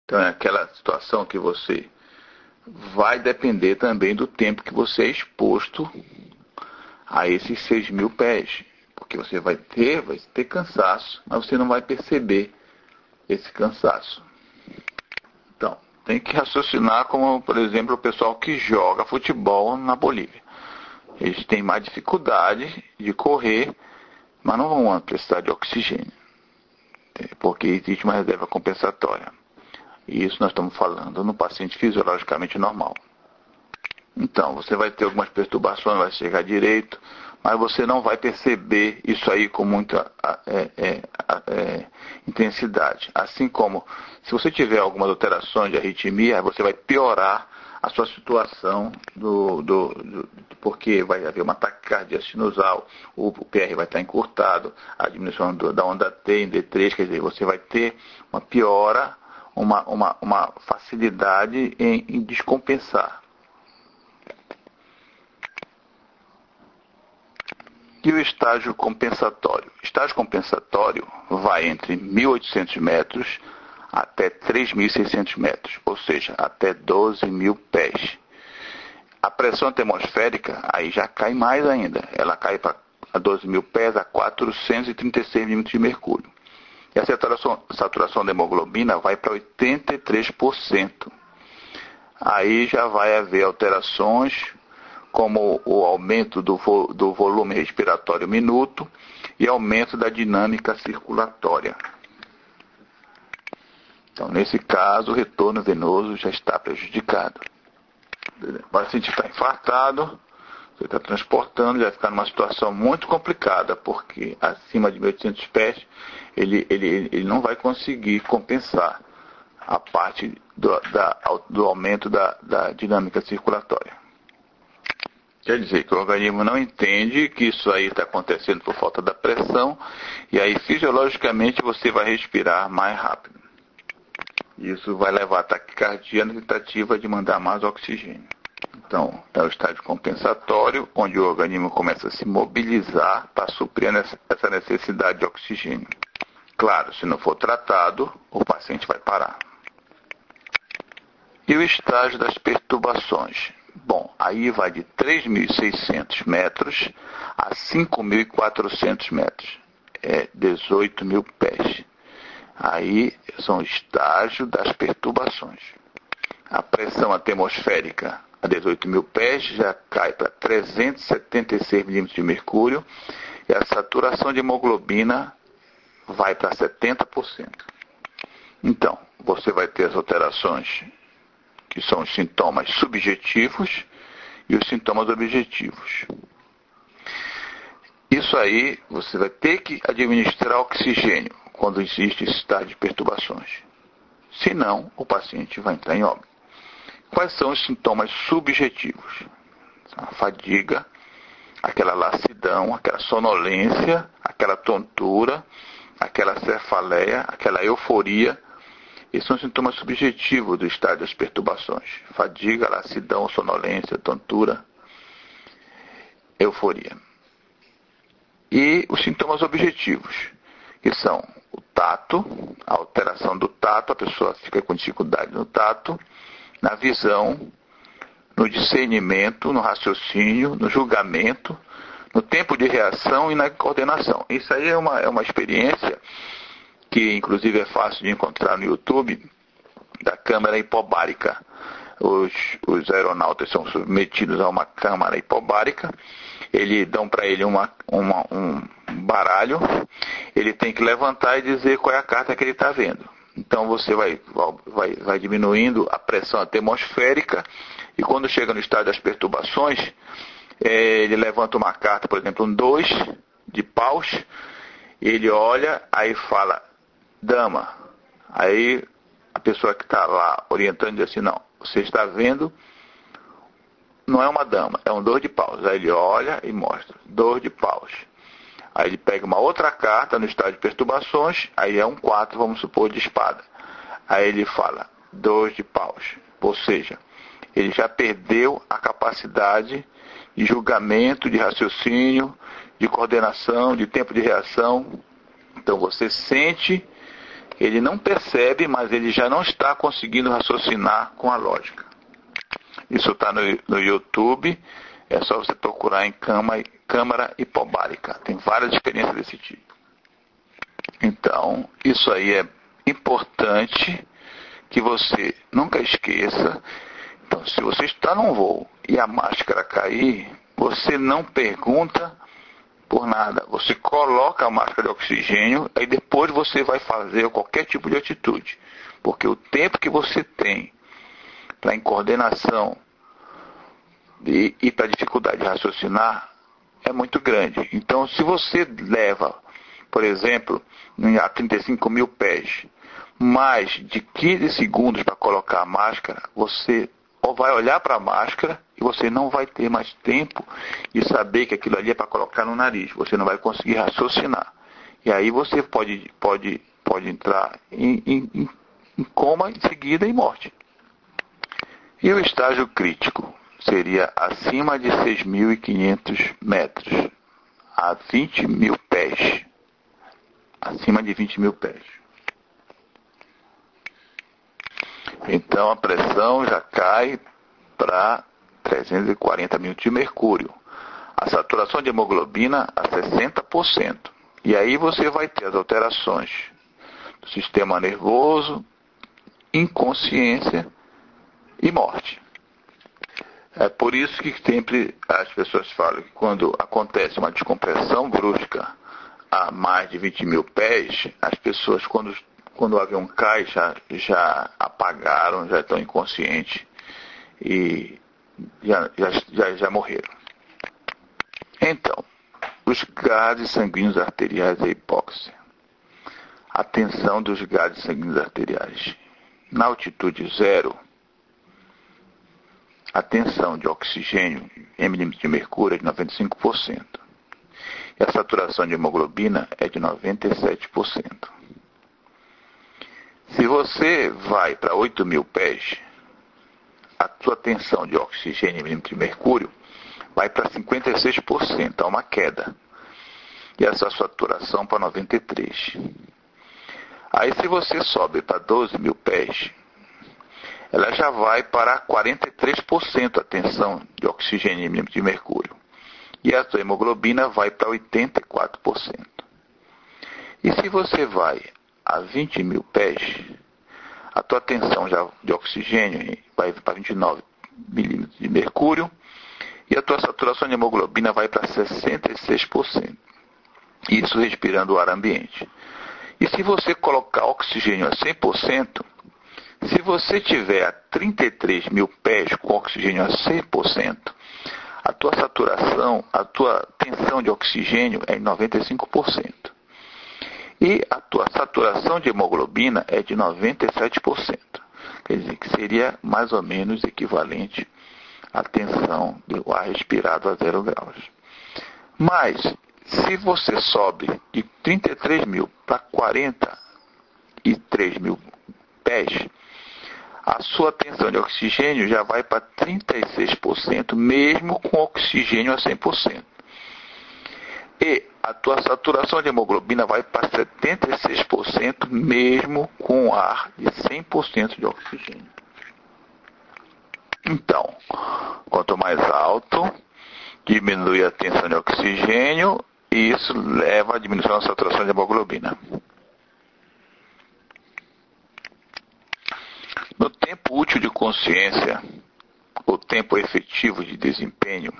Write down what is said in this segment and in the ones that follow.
Então é aquela situação que você vai depender também do tempo que você é exposto a esses 6.000 pés. Porque você vai ter cansaço, mas você não vai perceber esse cansaço. Então, tem que raciocinar como, por exemplo, o pessoal que joga futebol na Bolívia. Eles têm mais dificuldade de correr, mas não vão precisar de oxigênio, porque existe uma reserva compensatória. E isso nós estamos falando no paciente fisiologicamente normal. Então, você vai ter algumas perturbações, vai chegar direito, mas você não vai perceber isso aí com muita intensidade. Assim como, se você tiver algumas alterações de arritmia, você vai piorar a sua situação, porque vai haver uma taquicardia sinusal, o PR vai estar encurtado, a diminuição da onda T em D3, quer dizer, você vai ter uma piora, uma facilidade em descompensar. E o estágio compensatório? O estágio compensatório vai entre 1.800 metros até 3.600 metros, ou seja, até 12.000 pés. A pressão atmosférica aí já cai mais ainda. Ela cai para 12.000 pés a 436 milímetros de mercúrio. E a saturação da hemoglobina vai para 83%. Aí já vai haver alterações, como o aumento do volume respiratório minuto e aumento da dinâmica circulatória. Então, nesse caso, o retorno venoso já está prejudicado. O paciente está infartado, você está transportando, vai ficar numa situação muito complicada, porque acima de 1.800 pés, ele não vai conseguir compensar a parte do aumento da dinâmica circulatória. Quer dizer que o organismo não entende que isso aí está acontecendo por falta da pressão, e aí fisiologicamente você vai respirar mais rápido. Isso vai levar a taquicardia na tentativa de mandar mais oxigênio. Então, é o estágio compensatório, onde o organismo começa a se mobilizar para suprir essa necessidade de oxigênio. Claro, se não for tratado, o paciente vai parar. E o estágio das perturbações? Bom, aí vai de 3.600 metros a 5.400 metros. É 18.000 pés. Aí são estágios das perturbações. A pressão atmosférica a 18.000 pés já cai para 376 milímetros de mercúrio e a saturação de hemoglobina vai para 70%. Então, você vai ter as alterações que são os sintomas subjetivos e os sintomas objetivos. Isso aí, você vai ter que administrar oxigênio quando existe esse estágio de perturbações. Senão, o paciente vai entrar em óbito. Quais são os sintomas subjetivos? A fadiga, aquela lassidão, aquela sonolência, aquela tontura, aquela cefaleia, aquela euforia. Esses são sintomas subjetivos do estágio das perturbações. Fadiga, lassidão, sonolência, tontura, euforia. E os sintomas objetivos, que são o tato, a alteração do tato, a pessoa fica com dificuldade no tato, na visão, no discernimento, no raciocínio, no julgamento, no tempo de reação e na coordenação. Isso aí é uma experiência que inclusive é fácil de encontrar no YouTube, da câmara hipobárica. Os aeronautas são submetidos a uma câmara hipobárica, dão para ele um baralho, ele tem que levantar e dizer qual é a carta que ele está vendo. Então você vai diminuindo a pressão atmosférica e quando chega no estágio das perturbações, ele levanta uma carta, por exemplo, um 2 de paus, ele olha, aí fala, dama. Aí a pessoa que está lá orientando diz assim, não, você está vendo, não é uma dama, é um 2 de paus. Aí ele olha e mostra, 2 de paus. Aí ele pega uma outra carta no estágio de perturbações, aí é um 4, vamos supor, de espada. Aí ele fala, 2 de paus. Ou seja, ele já perdeu a capacidade de julgamento, de raciocínio, de coordenação, de tempo de reação. Então você sente Ele não percebe, mas ele já não está conseguindo raciocinar com a lógica. Isso está no YouTube, é só você procurar em câmara hipobárica. Tem várias experiências desse tipo. Então, isso aí é importante que você nunca esqueça. Então, se você está num voo e a máscara cair, você não pergunta por nada. Você coloca a máscara de oxigênio e depois você vai fazer qualquer tipo de atitude. Porque o tempo que você tem para em coordenação e para dificuldade de raciocinar é muito grande. Então, se você leva, por exemplo, a 35 mil pés, mais de 15 segundos para colocar a máscara, você vai olhar para a máscara e você não vai ter mais tempo de saber que aquilo ali é para colocar no nariz. Você não vai conseguir raciocinar. E aí você pode entrar em coma em seguida em morte. E o estágio crítico seria acima de 6.500 metros, a 20 mil pés. Acima de 20 mil pés. Então a pressão já cai para 340 minutos de mercúrio. A saturação de hemoglobina a 60%. E aí você vai ter as alterações do sistema nervoso, inconsciência e morte. É por isso que sempre as pessoas falam que quando acontece uma descompressão brusca a mais de 20 mil pés, as pessoas quando o avião cai já apagaram, já estão inconscientes e já morreram. Então, os gases sanguíneos arteriais e a hipóxia. A tensão dos gases sanguíneos arteriais. Na altitude zero, a tensão de oxigênio em milímetros de mercúrio é de 95%. E a saturação de hemoglobina é de 97%. Se você vai para 8 mil pés, a sua tensão de oxigênio em milímetros de mercúrio vai para 56%, há uma queda. E a sua saturação para 93%. Aí se você sobe para 12 mil pés, ela já vai para 43% a tensão de oxigênio em milímetros de mercúrio. E a sua hemoglobina vai para 84%. E se você vai a 20 mil pés, a tua tensão já de oxigênio vai para 29 milímetros de mercúrio e a tua saturação de hemoglobina vai para 66%. Isso respirando o ar ambiente. E se você colocar oxigênio a 100%, se você tiver a 33 mil pés com oxigênio a 100%, a tua saturação, a tua tensão de oxigênio é em 95%. E a tua saturação de hemoglobina é de 97%. Quer dizer, que seria mais ou menos equivalente à tensão do ar respirado a 0 graus. Mas, se você sobe de 33 mil para 43 mil pés, a sua tensão de oxigênio já vai para 36%, mesmo com oxigênio a 100%. E a tua saturação de hemoglobina vai para 76%, mesmo com ar de 100% de oxigênio. Então, quanto mais alto, diminui a tensão de oxigênio e isso leva à diminuição da saturação de hemoglobina. No tempo útil de consciência, o tempo efetivo de desempenho,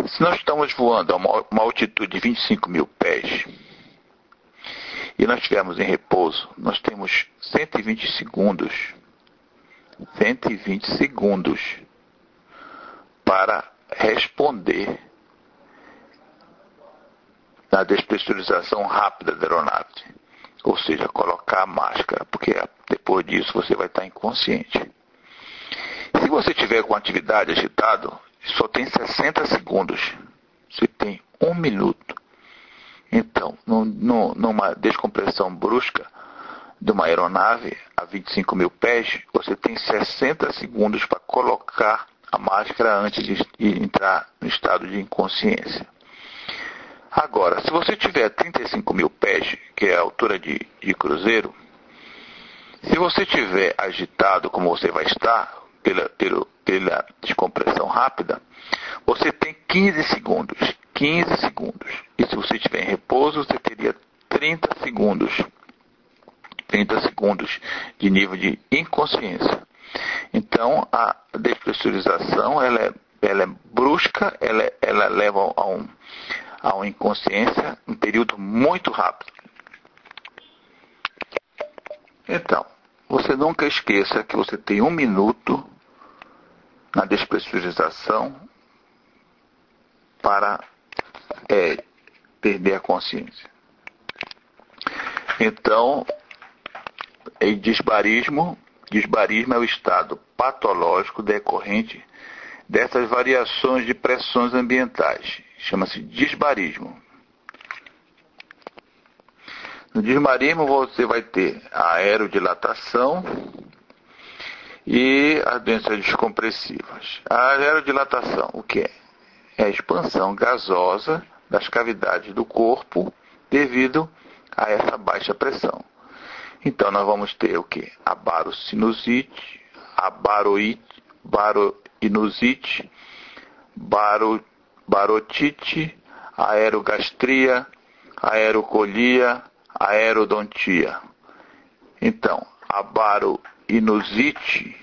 se nós estamos voando a uma altitude de 25 mil pés e nós estivermos em repouso, nós temos 120 segundos para responder na despressurização rápida da aeronave. Ou seja, colocar a máscara, porque depois disso você vai estar inconsciente. Se você tiver com atividade agitado, só tem 60 segundos. Você tem 1 minuto. Então, numa descompressão brusca de uma aeronave a 25 mil pés, você tem 60 segundos para colocar a máscara antes de entrar no estado de inconsciência. Agora, se você tiver 35 mil pés, que é a altura de cruzeiro, se você tiver agitado como você vai estar, pela descompressão rápida, você tem 15 segundos. 15 segundos. E se você estiver em repouso, você teria 30 segundos. 30 segundos de nível de inconsciência. Então, a despressurização ela é brusca, ela leva a uma inconsciência um período muito rápido. Então, você nunca esqueça que você tem 1 minuto na despressurização para perder a consciência. Então, disbarismo é o estado patológico decorrente dessas variações de pressões ambientais. Chama-se disbarismo. No disbarismo você vai ter a aerodilatação e as doenças descompressivas. A aerodilatação, o que é? É a expansão gasosa das cavidades do corpo devido a essa baixa pressão. Então nós vamos ter o que? A barosinusite, a baroinusite, barotite, a aerogastria, a aerocolia, a aerodontia. Então, a baroinusite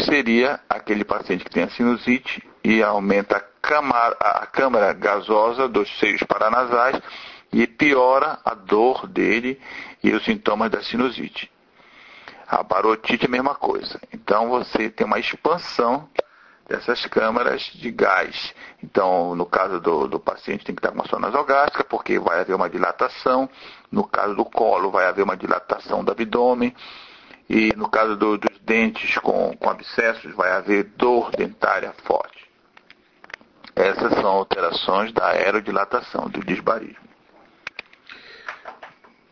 seria aquele paciente que tem a sinusite e aumenta a câmara gasosa dos seios paranasais e piora a dor dele e os sintomas da sinusite. A barotite é a mesma coisa. Então você tem uma expansão dessas câmaras de gás. Então, no caso do paciente tem que estar com uma sonda nasogástrica, porque vai haver uma dilatação. No caso do colo, vai haver uma dilatação do abdômen. E no caso dos dentes com abscessos, vai haver dor dentária forte. Essas são alterações da aerodilatação, do disbarismo.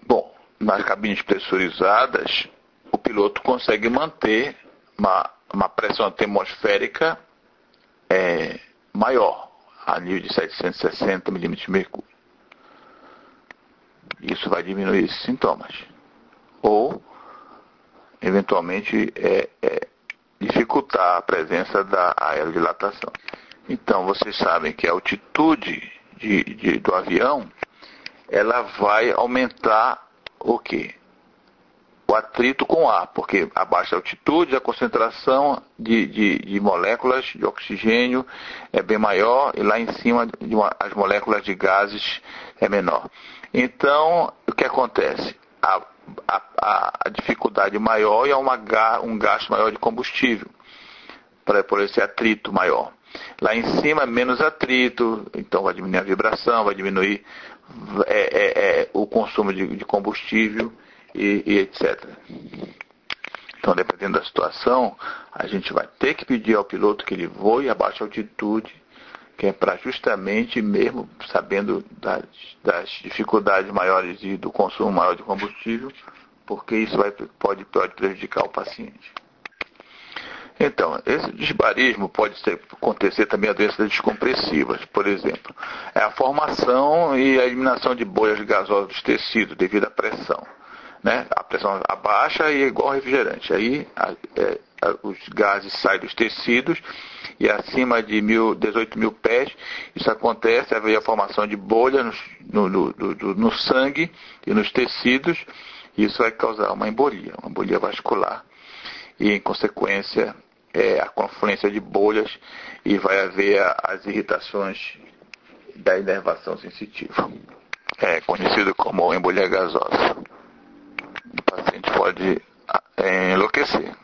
Bom, nas cabines pressurizadas, o piloto consegue manter uma pressão atmosférica maior, a nível de 760 milímetros de mercúrio. Isso vai diminuir esses sintomas. Ou, eventualmente, dificultar a presença da aerodilatação. Então, vocês sabem que a altitude do avião, ela vai aumentar o quê? O atrito com o ar, porque a baixa altitude, a concentração de moléculas de oxigênio é bem maior e lá em cima as moléculas de gases é menor. Então, o que acontece? A dificuldade maior é um gasto maior de combustível, por esse atrito maior. Lá em cima, menos atrito, então vai diminuir a vibração, vai diminuir o consumo de combustível e etc. Então, dependendo da situação, a gente vai ter que pedir ao piloto que ele voe a baixa altitude, que é para justamente, mesmo sabendo das dificuldades maiores e do consumo maior de combustível, porque isso pode prejudicar o paciente. Então, esse disbarismo pode acontecer também a doenças descompressivas, por exemplo. É a formação e a eliminação de bolhas gasosas dos tecidos devido à pressão. Né? A pressão abaixa e é igual ao refrigerante. Aí os gases saem dos tecidos e acima de 18 mil pés, isso acontece, havia a formação de bolha no sangue e nos tecidos, e isso vai causar uma embolia vascular. E, em consequência, a confluência de bolhas e vai haver as irritações da inervação sensitiva. É conhecido como embolia gasosa. O paciente pode enlouquecer.